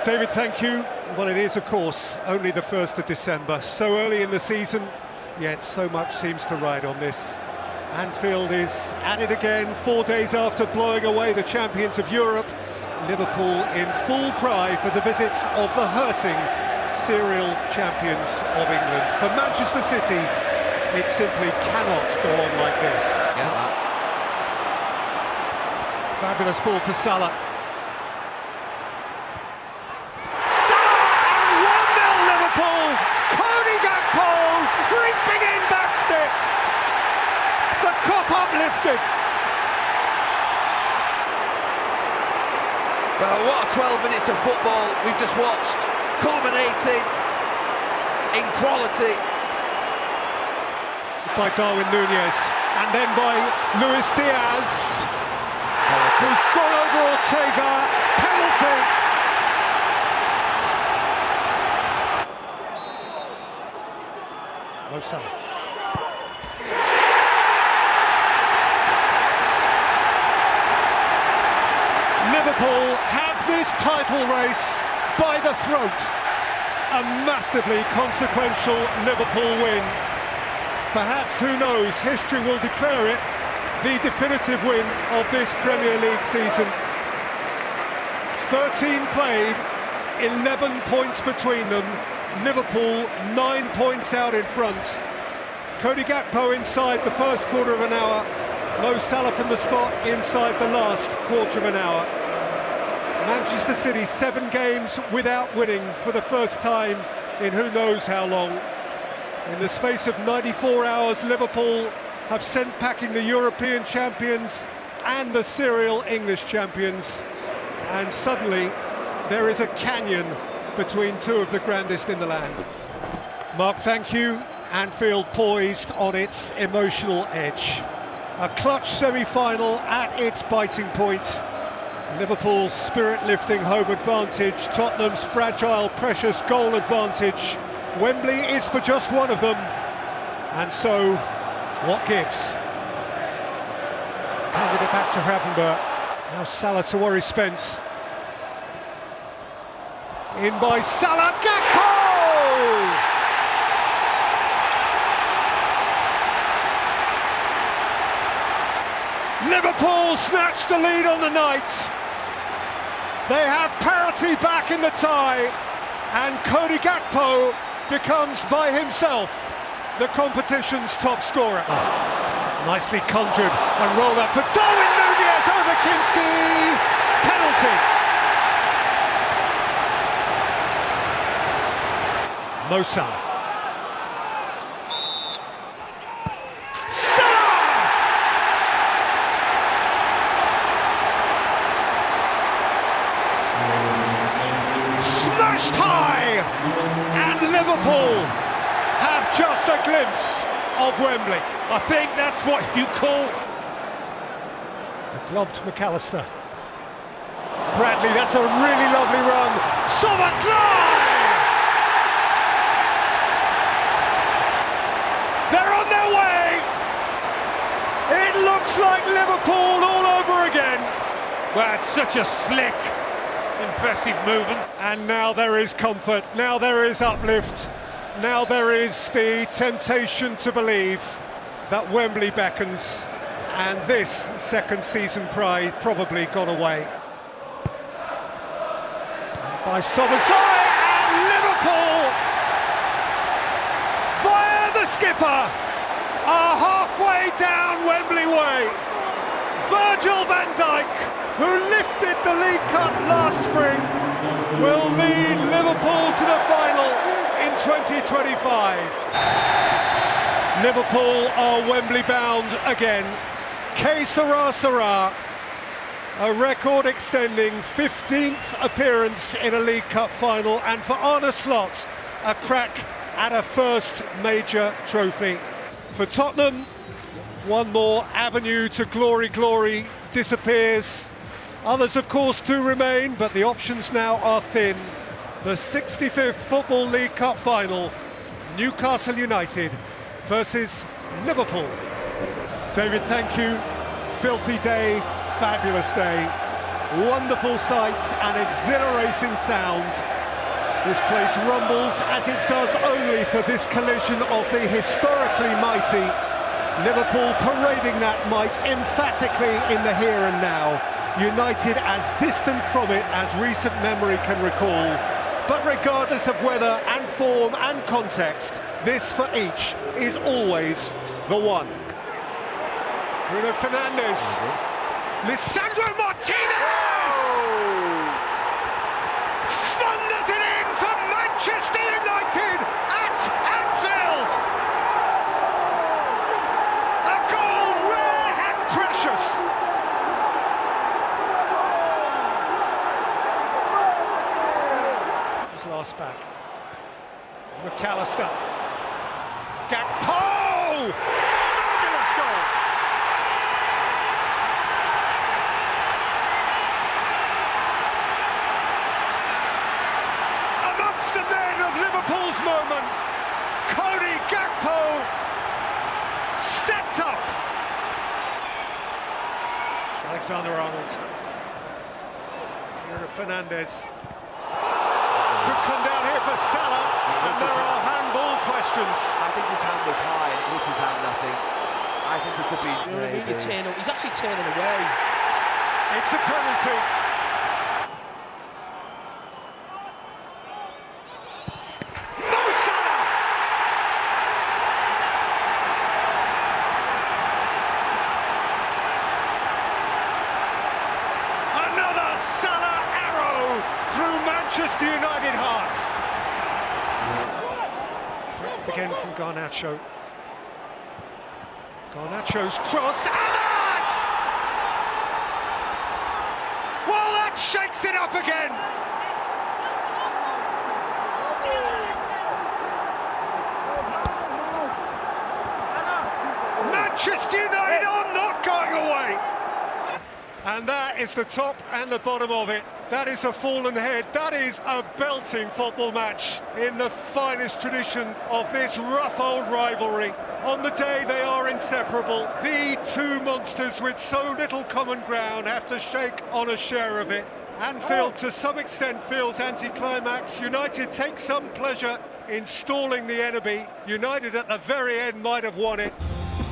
David, thank you. Well, it is, of course, only the 1st of December, so early in the season, yet so much seems to ride on this. Anfield is at it again, 4 days after blowing away the champions of Europe. Liverpool in full cry for the visits of the hurting serial champions of England. For Manchester City, it simply cannot go on like this. Yeah. Fabulous ball for Salah. Creeping in backstep. The cup uplifted. Well, what a 12 minutes of football we've just watched, culminating in quality. By Darwin Núñez, and then by Luis Diaz, who's gone over Ortega. Penalty. Mo Salah. Liverpool have this title race by the throat. A massively consequential Liverpool win. Perhaps, who knows, history will declare it the definitive win of this Premier League season. 13 played, 11 points between them. Liverpool 9 points out in front. Cody Gakpo inside the first quarter of an hour. Mo Salah from the spot inside the last quarter of an hour. Manchester City 7 games without winning for the first time in who knows how long. In the space of 94 hours, Liverpool have sent packing the European champions and the serial English champions. And suddenly there is a canyon between two of the grandest in the land. Mark, thank you. Anfield poised on its emotional edge. A clutch semi-final at its biting point. Liverpool's spirit-lifting home advantage, Tottenham's fragile, precious goal advantage. Wembley is for just one of them. And so, what gives? Handed it back to Gravenberch. Now Salah to worry Spence. In by Salah, Gakpo! Liverpool snatched the lead on the night. They have parity back in the tie, and Cody Gakpo becomes by himself the competition's top scorer. Nicely conjured and rolled up for Darwin Núñez over Kinski. Penalty. Mo Salah. Salah! Smashed high! And Liverpool have just a glimpse of Wembley. I think that's what you call... The gloved McAllister. Bradley, that's a really lovely run. Szoboszlai! They're on their way! It looks like Liverpool all over again. Well, it's such a slick, impressive movement. And now there is comfort, now there is uplift, now there is the temptation to believe that Wembley beckons, and this second season pride probably got away. By Szoboszlai, and Liverpool, via the skipper, are halfway down Wembley Way. Virgil van Dijk, who lifted the League Cup last spring, will lead Liverpool to the final in 2025. Liverpool are Wembley bound again. Que sera sera. A record-extending 15th appearance in a League Cup final, and for Arne Slot, a crack at a first major trophy. For Tottenham, one more avenue to glory disappears. Others, of course, do remain, but the options now are thin. The 65th Football League Cup final, Newcastle United versus Liverpool. David, thank you. Filthy day, fabulous day. Wonderful sights and exhilarating sound. This place rumbles as it does only for this collision of the historically mighty. Liverpool parading that might emphatically in the here and now. United as distant from it as recent memory can recall. But regardless of weather and form and context, this for each is always the one. Bruno Fernandes. Lisandro Martinez! Thunders it in for Manchester United at Anfield! A goal rare and precious! His last back. McAllister. Gakpo! Fabulous goal! Amongst the men of Liverpool's moment, Cody Gakpo stepped up. Alexander-Arnold. Bruno Fernandes. Could come down here for Salah, and there are handball questions. I think his hand was high and it hit his hand, I think. I think he could be... He's actually turning away. It's a penalty. Mo Salah! Another Salah arrow through Manchester United hearts. Again from Garnacho. Garnacho's cross. Ahmad! Well, that shakes it up again. Manchester United are not going away. And that is the top and the bottom of it. That is a fallen head. That is a belting football match in the finest tradition of this rough old rivalry. On the day they are inseparable, the two monsters with so little common ground have to shake on a share of it. Anfield to some extent feels anticlimax. United take some pleasure in stalling the enemy. United at the very end might have won it.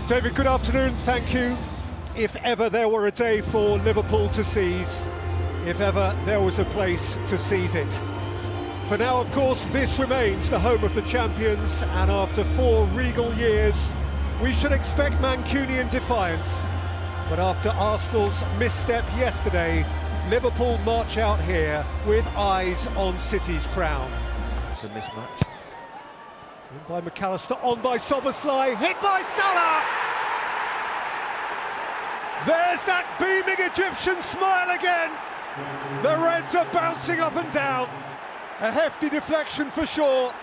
David, good afternoon, thank you. If ever there were a day for Liverpool to seize, if ever there was a place to seize it. For now, of course, this remains the home of the champions, and after 4 regal years, we should expect Mancunian defiance. But after Arsenal's misstep yesterday, Liverpool march out here with eyes on City's crown. It's a mismatch. In by McAllister, on by Szoboszlai, hit by Salah! There's that beaming Egyptian smile again. The Reds are bouncing up and down. A hefty deflection for sure.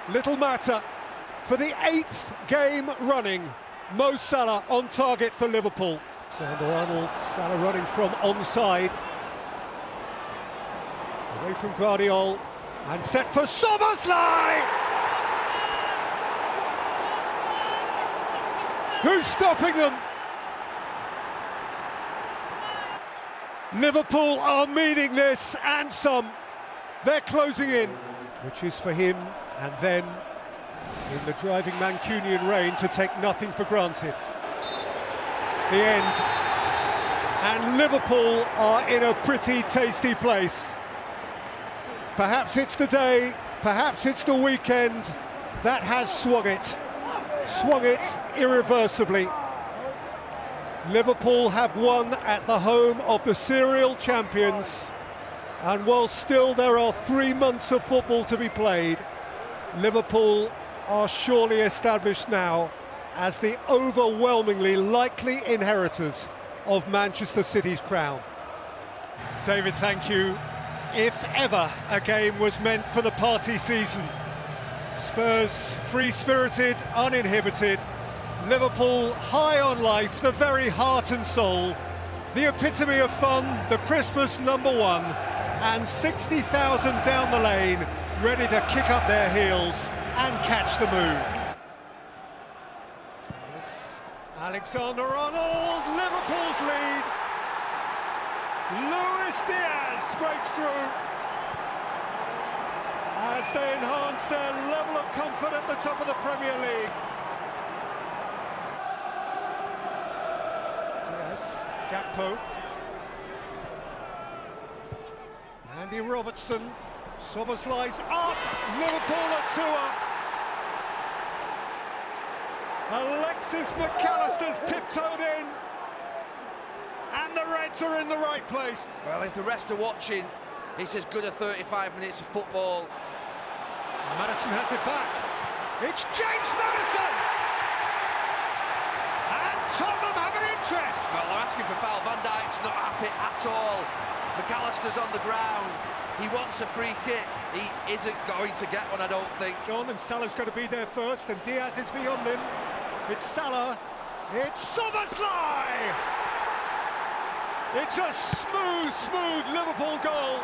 Little matter. For the 8th game running, Mo Salah on target for Liverpool. Alexander-Arnold, Salah running from onside. Away from Guardiola and set for Szoboszlai! Who's stopping them? Liverpool are meaning this and some. They're closing in, which is for him, and then in the driving Mancunian rain to take nothing for granted. The end, and Liverpool are in a pretty tasty place. Perhaps it's the day, perhaps it's the weekend that has swung it irreversibly. Liverpool have won at the home of the serial champions, and while still there are 3 months of football to be played, Liverpool are surely established now as the overwhelmingly likely inheritors of Manchester City's crown. David, thank you. If ever a game was meant for the party season, Spurs free-spirited, uninhibited, Liverpool high on life, the very heart and soul, the epitome of fun, the Christmas #1, and 60,000 down the lane, ready to kick up their heels and catch the mood. Alexander-Arnold, Liverpool's lead. Luis Diaz breaks through as they enhance their level of comfort at the top of the Premier League. Diaz, Gakpo, Andy Robertson, Szoboszlai's up, Liverpool are 2 up. Alexis McAllister's tiptoed in, and the Reds are in the right place. Well, if the rest are watching, it's as good as 35 minutes of football. Maddison has it back. It's James Maddison! And Tottenham have an interest. Well, they're asking for foul. Van Dijk's not happy at all. McAllister's on the ground. He wants a free kick. He isn't going to get one, I don't think. John, and Salah's going to be there first, and Diaz is beyond him. It's Salah. It's Szoboszlai! It's a smooth Liverpool goal.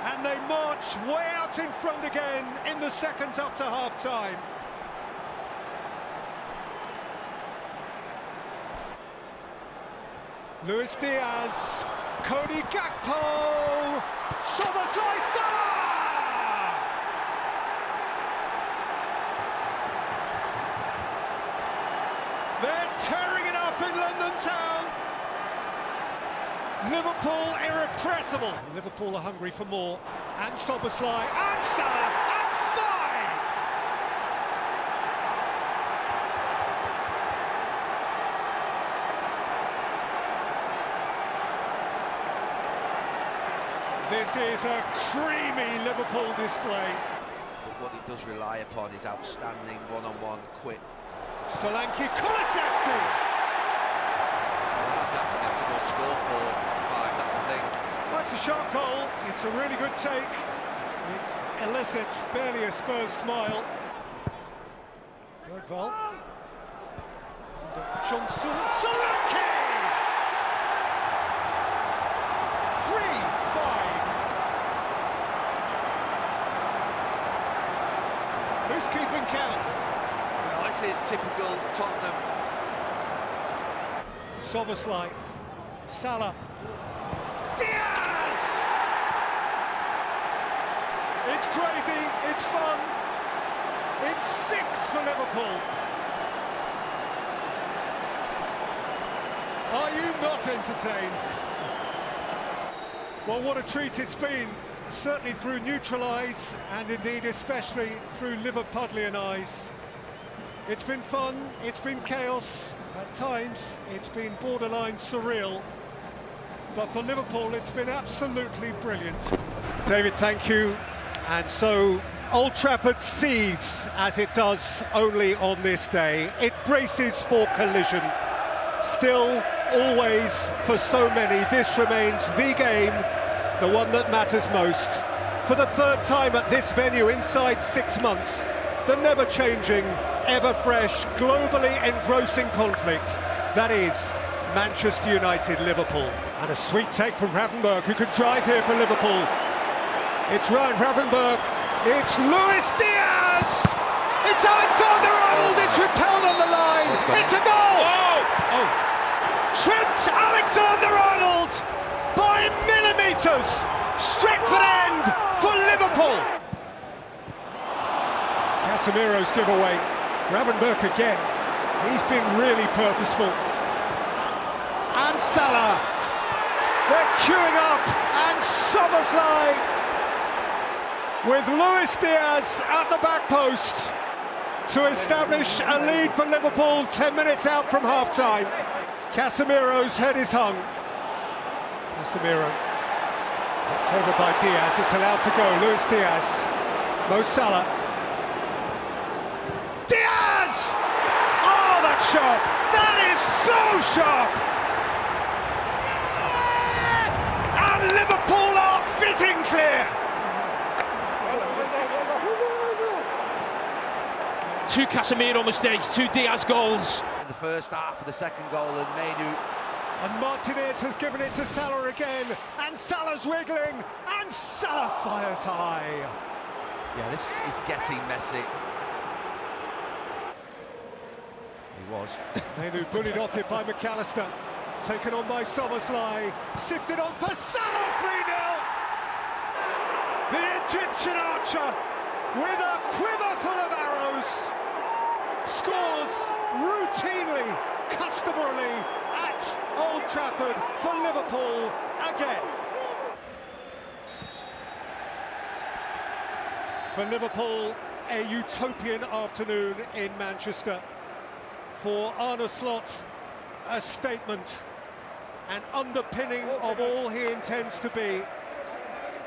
And they march way out in front again in the seconds up to half-time. Luis Diaz, Cody Gakpo, Szoboszlai, Salah! They're tearing it up in London town. Liverpool irrepressible. Liverpool are hungry for more. And Szoboszlai, and Salah, and 5! This is a creamy Liverpool display. But what it does rely upon is outstanding one-on-one, quick. Solanke, Kulusevski! Definitely have to go and score 4 or 5, that's the thing. That's a sharp goal, it's a really good take. It elicits barely a Spurs smile. Bergvall. Johnson, Solanke! 3-5. Who's keeping count? Well, this is typical Tottenham. Szoboszlai, Salah, Diaz! It's crazy, it's fun, it's 6 for Liverpool. Are you not entertained? Well, what a treat it's been, certainly through neutral eyes, and indeed especially through Liverpudlian eyes. It's been fun, it's been chaos, at times it's been borderline surreal, but for Liverpool it's been absolutely brilliant. David, thank you. And so Old Trafford seethes as it does only on this day. It braces for collision. Still, always, for so many, this remains the game, the one that matters most. For the 3rd time at this venue inside 6 months, the never-changing, ever-fresh, globally engrossing conflict, that is Manchester United-Liverpool. And a sweet take from Gravenberch, who could drive here for Liverpool. It's Ryan Gravenberch, it's Luis Diaz! It's Alexander-Arnold, it's repelled on the line, it's a goal! Oh! Trent Alexander-Arnold, by millimetres, Stretford end for Liverpool! Casemiro's giveaway. Gravenberch again. He's been really purposeful. And Salah. They're queuing up. And Szoboszlai with Luis Diaz at the back post to establish a lead for Liverpool 10 minutes out from half-time. Casemiro's head is hung. Casemiro. Knocked over by Diaz. It's allowed to go. Luis Diaz. Mo Salah. Diaz! Oh, that's sharp! That is so sharp! And Liverpool are fizzing clear! 2 Casemiro mistakes, 2 Diaz goals. In the first half of the second goal, and Mainu. And Martinez has given it to Salah again, and Salah's wriggling, and Salah fires high. Yeah, this is getting messy. He was. Mainu bullied off it by McAllister. Taken on by Soboslai, sifted on for Salah, 3-0! The Egyptian archer, with a quiver full of arrows, scores routinely, customarily, at Old Trafford for Liverpool again. For Liverpool, a utopian afternoon in Manchester. For Arne, a statement, an underpinning of all he intends to be.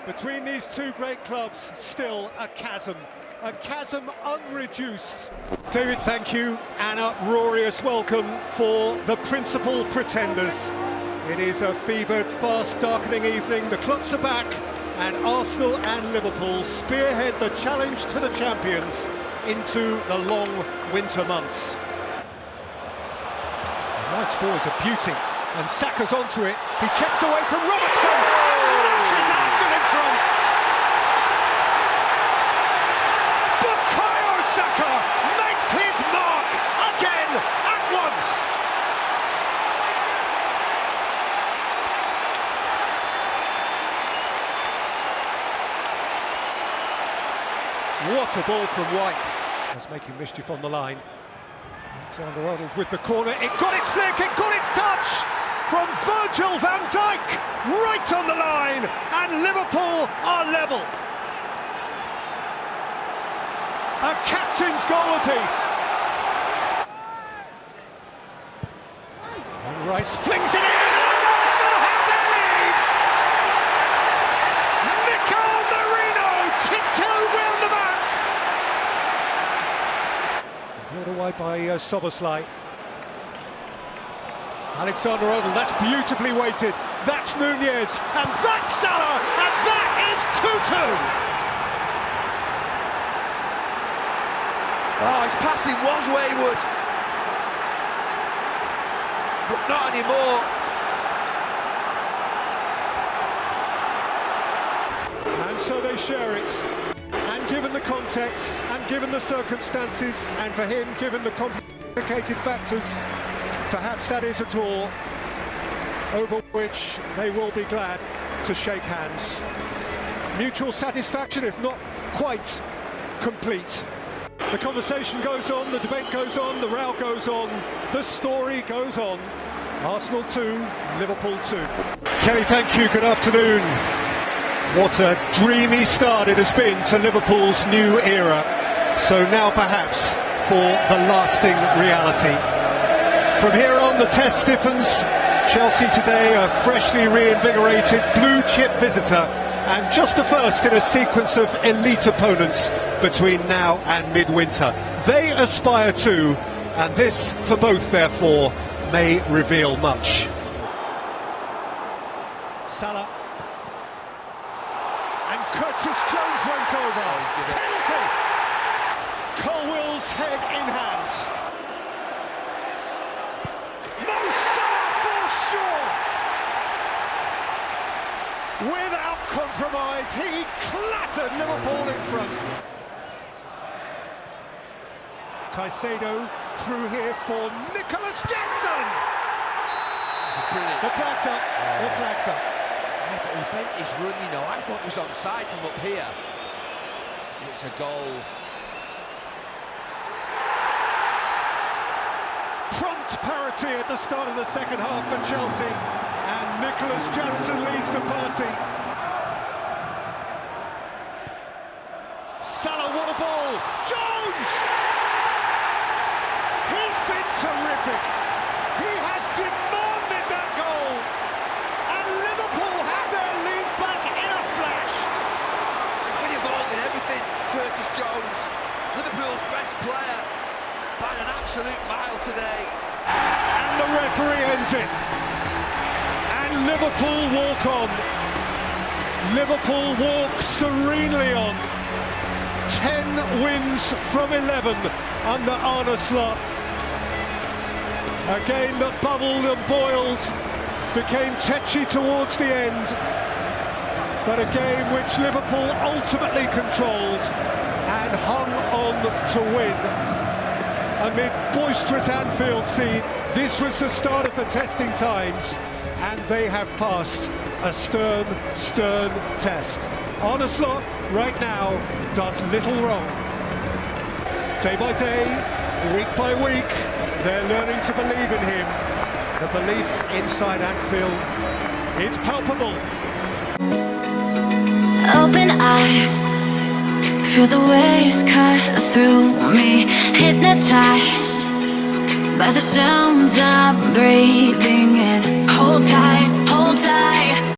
Between these two great clubs, still a chasm unreduced. David, thank you, and uproarious welcome for the principal pretenders. It is a fevered, fast, darkening evening. The clocks are back, and Arsenal and Liverpool spearhead the challenge to the champions into the long winter months. White's ball is a beauty, and Saka's onto it. He checks away from Robertson. Lashes Arsenal in front. Bukayo Saka makes his mark again at once. What a ball from White. That's making mischief on the line. Alexander-Arnold with the corner. It got its flick, it got its touch from Virgil van Dijk, right on the line, and Liverpool are level. A captain's goal apiece. And Rice flings it in, and Arsenal have their lead. Mikel Merino tiptoed round the back. Brought away by Soboslai. Alexander-Arnold, that's beautifully weighted. That's Nunez, and that's Salah, and that is 2-2. Oh, his passing was wayward, but not anymore. And so they share it. And given the context, and given the circumstances, and for him, given the complicated factors, perhaps that is a draw over which they will be glad to shake hands. Mutual satisfaction, if not quite complete. The conversation goes on, the debate goes on, the row goes on, the story goes on. Arsenal 2, Liverpool 2. Kelly, thank you, good afternoon. What a dreamy start it has been to Liverpool's new era. So now perhaps for the lasting reality. From here on, the test stiffens. Chelsea today, a freshly reinvigorated blue-chip visitor, and just the first in a sequence of elite opponents between now and midwinter. They aspire to, and this, for both, therefore, may reveal much. Salah. And Curtis Jones went over. Penalty! Colwell's head in hands. Without compromise, he clattered Liverpool in front. Caicedo through here for Nicholas Jackson. It's a brilliant. The flag's up. The flag's up. I thought he bent his run, you know. I thought he was onside from up here. It's a goal. Prompt parity at the start of the second half for Chelsea, and Nicholas Jackson leads the party. Salah, what a ball! Jones! He's been terrific. He has demanded that goal, and Liverpool have their lead back in a flash. He's been involved in everything, Curtis Jones. Liverpool's best player by an absolute mile today. And the referee ends it. And Liverpool walk on. Liverpool walk serenely on. 10 wins from 11 under Arne Slot. A game that bubbled and boiled, became tetchy towards the end. But a game which Liverpool ultimately controlled and hung on to win. amid boisterous Anfield scene. This was the start of the testing times, and they have passed a stern test. Arne right now does little wrong. Day by day, week by week, they're learning to believe in him. The belief inside Anfield is palpable. Open eye, feel the waves cut through me, hypnotized by the sounds I'm breathing in. Hold tight,